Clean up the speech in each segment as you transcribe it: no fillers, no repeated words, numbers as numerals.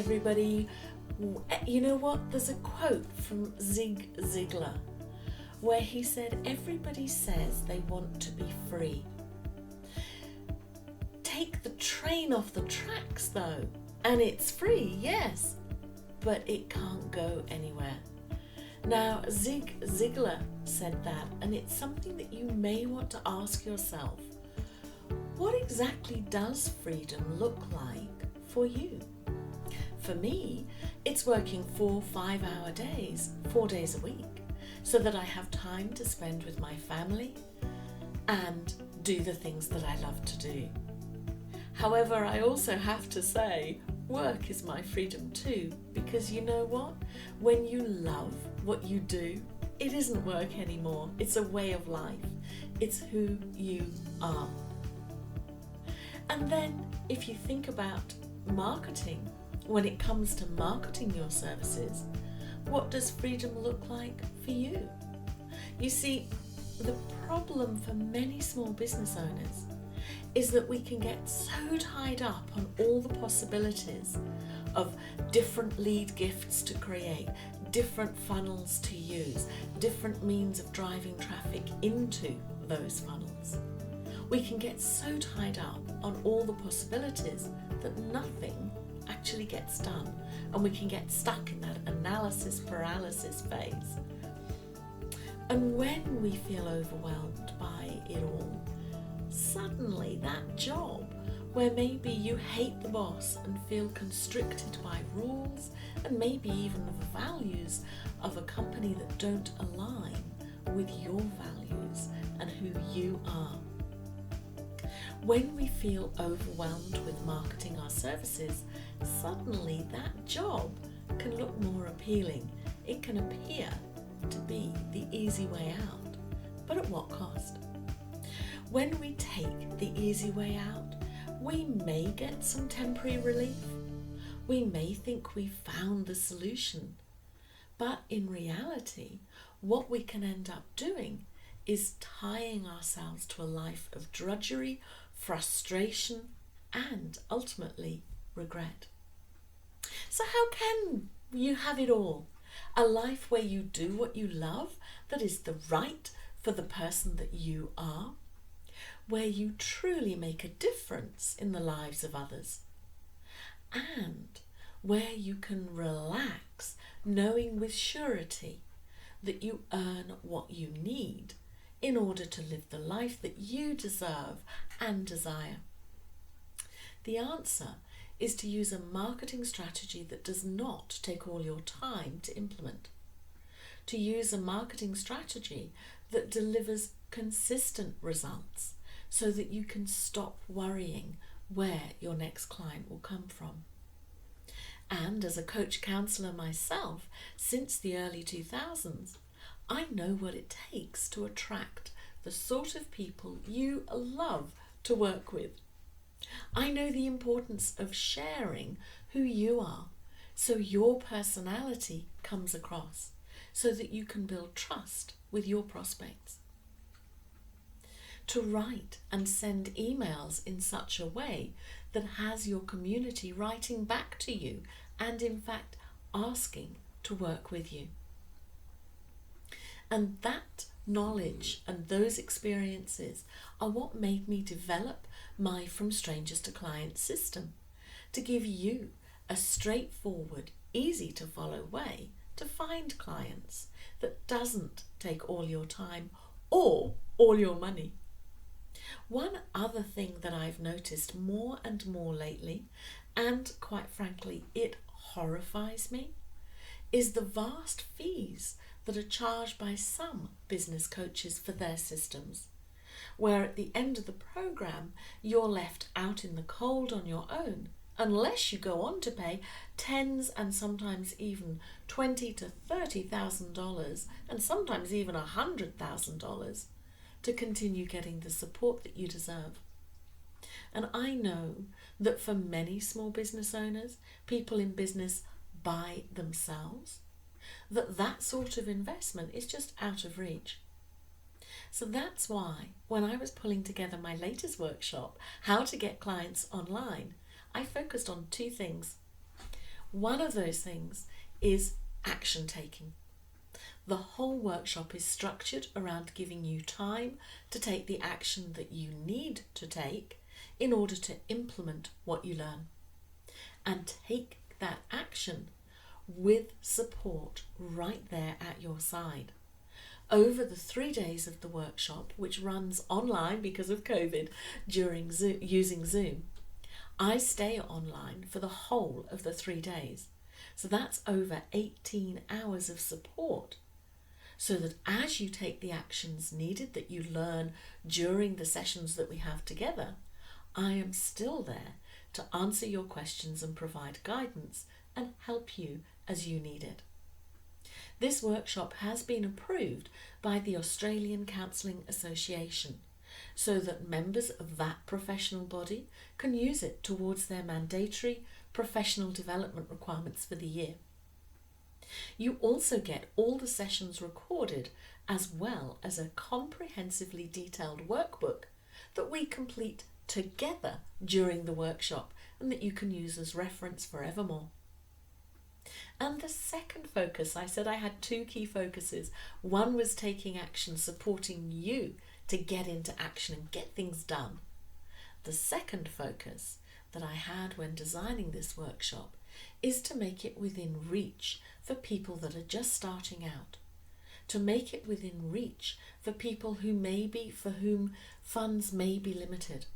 everybody. You know what? There's a quote from Zig Ziglar where he said, everybody says they want to be free. Take the train off the tracks though, and it's free, yes, but it can't go anywhere. Now, Zig Ziglar said that, and it's something that you may want to ask yourself. What exactly does freedom look like for you? For me, it's working 4 5-hour days, 4 days a week, so that I have time to spend with my family and do the things that I love to do. However, I also have to say, work is my freedom too, because you know what? When you love what you do, it isn't work anymore. It's a way of life. It's who you are. And then if you think about marketing, when it comes to marketing your services, what does freedom look like for you? You see, the problem for many small business owners is that we can get so tied up on all the possibilities of different lead gifts to create, different funnels to use, different means of driving traffic into those funnels. We can get so tied up on all the possibilities that nothing actually gets done, and we can get stuck in that analysis paralysis phase. And when we feel overwhelmed by it all, suddenly that job where maybe you hate the boss and feel constricted by rules and maybe even the values of a company that don't align with your values and who you are. When we feel overwhelmed with marketing our services, suddenly that job can look more appealing. It can appear to be the easy way out, but at what cost? When we take the easy way out, we may get some temporary relief. We may think we found the solution, but in reality, what we can end up doing is tying ourselves to a life of drudgery, frustration, and ultimately regret. So how can you have it all? A life where you do what you love, that is the right for the person that you are, where you truly make a difference in the lives of others, and where you can relax knowing with surety that you earn what you need in order to live the life that you deserve and desire. The answer is to use a marketing strategy that does not take all your time to implement. To use a marketing strategy that delivers consistent results so that you can stop worrying where your next client will come from. And as a coach counsellor myself, since the early 2000s, I know what it takes to attract the sort of people you love to work with. I know the importance of sharing who you are so your personality comes across, so that you can build trust with your prospects. To write and send emails in such a way that has your community writing back to you and in fact asking to work with you. And that knowledge and those experiences are what made me develop my From Strangers to Clients system, to give you a straightforward, easy to follow way to find clients that doesn't take all your time or all your money. One other thing that I've noticed more and more lately, and quite frankly it horrifies me, is the vast fees that are charged by some business coaches for their systems, where at the end of the program you're left out in the cold on your own unless you go on to pay tens and sometimes even $20,000 to $30,000 and sometimes even $100,000 to continue getting the support that you deserve. And I know that for many small business owners, people in business by themselves, that sort of investment is just out of reach. So that's why when I was pulling together my latest workshop, How to Get Clients Online, I focused on two things. One of those things is action taking. The whole workshop is structured around giving you time to take the action that you need to take in order to implement what you learn. And take that action with support right there at your side. Over the 3 days of the workshop, which runs online because of COVID during using Zoom, I stay online for the whole of the 3 days. So that's over 18 hours of support. So that as you take the actions needed that you learn during the sessions that we have together, I am still there to answer your questions and provide guidance and help you as you need it. This workshop has been approved by the Australian Counselling Association so that members of that professional body can use it towards their mandatory professional development requirements for the year. You also get all the sessions recorded as well as a comprehensively detailed workbook that we complete together during the workshop and that you can use as reference forevermore. And the second focus, I said I had 2 key focuses. One was taking action, supporting you to get into action and get things done. The second focus that I had when designing this workshop is to make it within reach for people that are just starting out, to make it within reach for people for whom funds may be limited.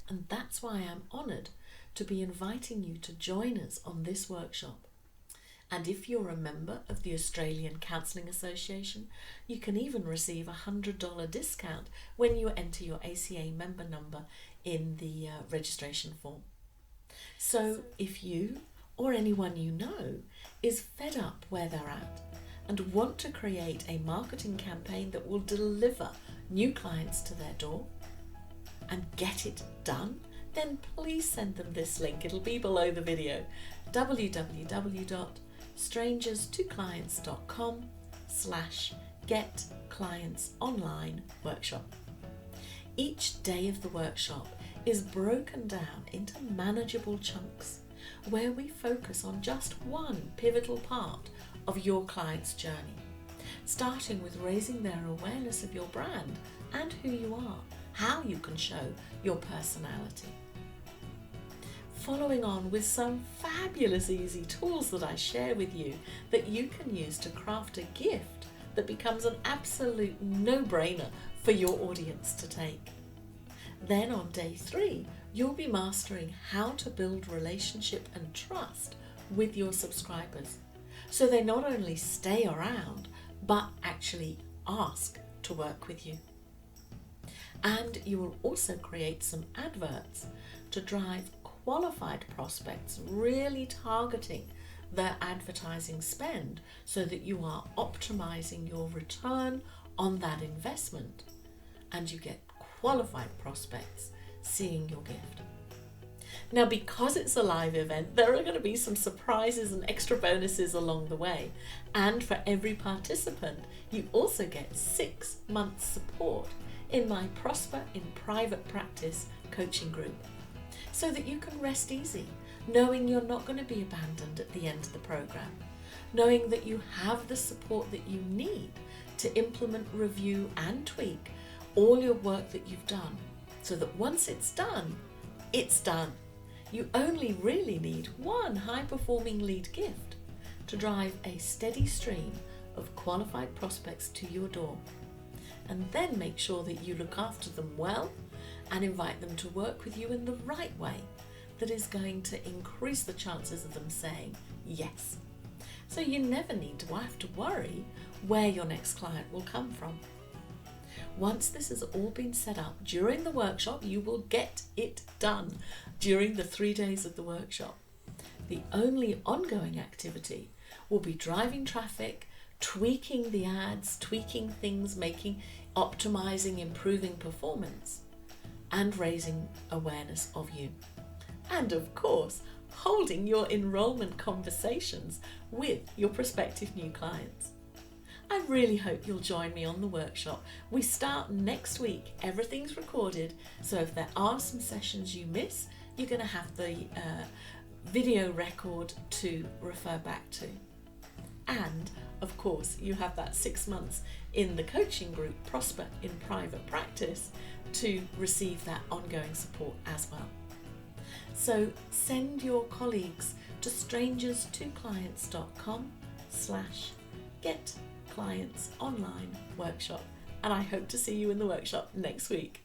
And that's why I'm honoured to be inviting you to join us on this workshop. And if you're a member of the Australian Counselling Association, you can even receive a $100 discount when you enter your A.C.A member number in the registration form. So if you or anyone you know is fed up where they're at and want to create a marketing campaign that will deliver new clients to their door and get it done, then please send them this link. It'll be below the video: www.strangerstoclients.com/getclientsonline-workshop. Each day of the workshop is broken down into manageable chunks where we focus on just one pivotal part of your client's journey, starting with raising their awareness of your brand and who you are, how you can show your personality. Following on with some fabulous easy tools that I share with you that you can use to craft a gift that becomes an absolute no-brainer for your audience to take. Then on day 3, you'll be mastering how to build relationship and trust with your subscribers, so they not only stay around, but actually ask to work with you. And you will also create some adverts to drive qualified prospects, really targeting their advertising spend so that you are optimizing your return on that investment and you get qualified prospects seeing your gift. Now, because it's a live event, there are going to be some surprises and extra bonuses along the way. And for every participant, you also get 6 months support in my Prosper in Private Practice coaching group, so that you can rest easy, knowing you're not going to be abandoned at the end of the program, knowing that you have the support that you need to implement, review and tweak all your work that you've done, so that once it's done, it's done. You only really need one high-performing lead gift to drive a steady stream of qualified prospects to your door, and then make sure that you look after them well and invite them to work with you in the right way that is going to increase the chances of them saying yes. So you never need to have to worry where your next client will come from. Once this has all been set up during the workshop, you will get it done during the 3 days of the workshop. The only ongoing activity will be driving traffic, tweaking the ads, tweaking things, optimizing, improving performance, and raising awareness of you. And of course, holding your enrollment conversations with your prospective new clients. I really hope you'll join me on the workshop. We start next week. Everything's recorded, so if there are some sessions you miss, you're going to have the video record to refer back to. And of course, you have that 6 months in the coaching group, Prosper in Private Practice, to receive that ongoing support as well. So send your colleagues to strangers2clients.com/get clients online workshop, and I hope to see you in the workshop next week.